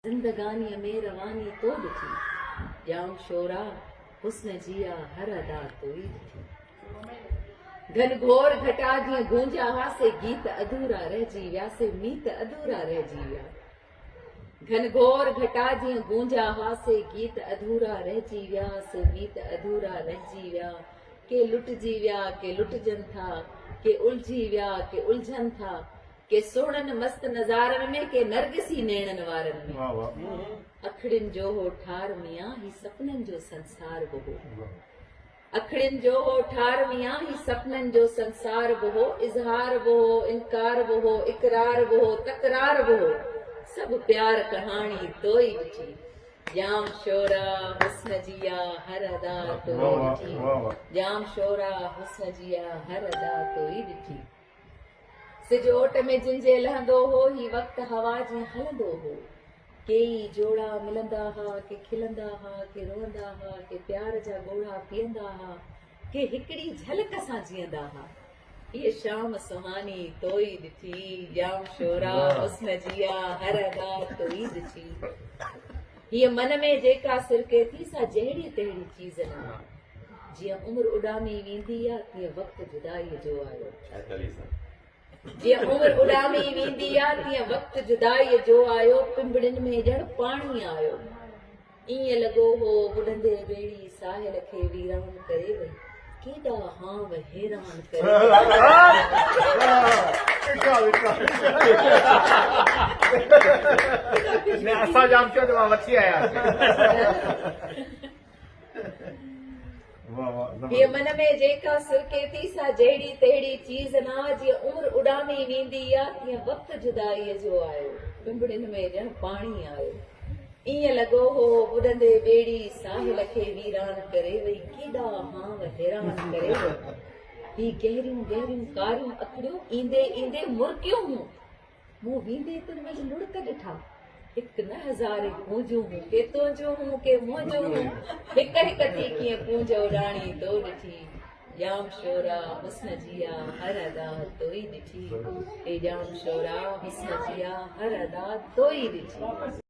जिंदगानी में रवानी तो ॾिठी, जाम शोरा हुस्न जिया हर अदा तो ई ॾिठी। घनघोर घटा जीअं गूंजा हासे गीत अधूरा रहिजी विया से मीत अधूरा रहिजी विया। घनघोर घटा जीअं गूंजा हासे गीत अधूरा रहिजी विया से मीत अधूरा रहिजी विया। के लुटजी विया के लुटजनि था, के उलझी विया के उलझनि था, के सोहणनि मस्त नज़ारनि में के नरगिसी नेणनि वारनि में। अखड़ियुनि जो हो ठार मियां ही सपननि जो संसार बि हो। अखड़ियुनि जो हो ठार मियां ही सपननि जो संसार बि हो। इज़हार बि हो इनकार बि हो इकरार बि हो तकरार बि हो। सभु प्यार कहाणी तो ई ॾिठी, जाम शोरा हुस्न जिया हर अदा तो ई ॾिठी। जाम शोरा हुस्न जिया हर अदा तो ई ॾिठी। सिज ओट में जिंजे लहंदो हो ही वक्त हवा जीअं हलंदो हो। केई जोड़ा मिलंदा हा के खिलंदा हा के रोअंदा हा के प्यार जा ॻोढ़ा पीअंदा हा के हिकिड़ी झलक सां जीअंदा हा। ये शाम सुहानी तो ई ॾिठी, जाम शोरा हुस्न जिया हर अदा तो ई ॾिठी। हीअ मन में जेका सिरके थी सा जहिड़ी तहिड़ी चीज़ न। जीअं उम्र उॾामी वेंदी आहे तीअं वक़्तु जुदाईअ जो आयो। जीअं उम्र उॾामी वेंदी आहे तीअं वक़्तु जुदाईअ जो आयो। पिंबड़ियुनि में ॼण पाणी आयो। ईअं लॻो हो बुॾंदे ॿेड़ी साहिल खे वीरान करे वई। केॾा हाव हैरान करे असां जाम थियो त मां वठी आयासीं। हीअ मन में जेका सिरके थी सा जहिड़ी तहिड़ी चीज़ न। जीअं उम्र उॾामी वेंदी आहे तीअं वक़्तु जुदाईअ जो आयो। पिंबड़ियुनि में ॼण पाणी आयो। ईअं लॻो हो बुॾंदे ॿेड़ी साहिल खे वीरान करे वई। केॾा हाव हैरान करे वई। ही गहरियूं गहरियूं कारियूं अखियूं ईंदे ईंदे मुरकियूं हूं। मूं वेंदे तुन में लुड़क ॾिठा। हिकु न हज़ारे गूंजूं हूं के तुंहिंजूं हूं के मुंहिंजूं हूं। हिक हिक थी कीअं पूंज उॾाणी तो ॾिठी, जाम शोरा हुस्न जिया हर अदा तो ई ॾिठी। हे जाम शोरा हुस्न जिया हर अदा तो ई ॾिठी।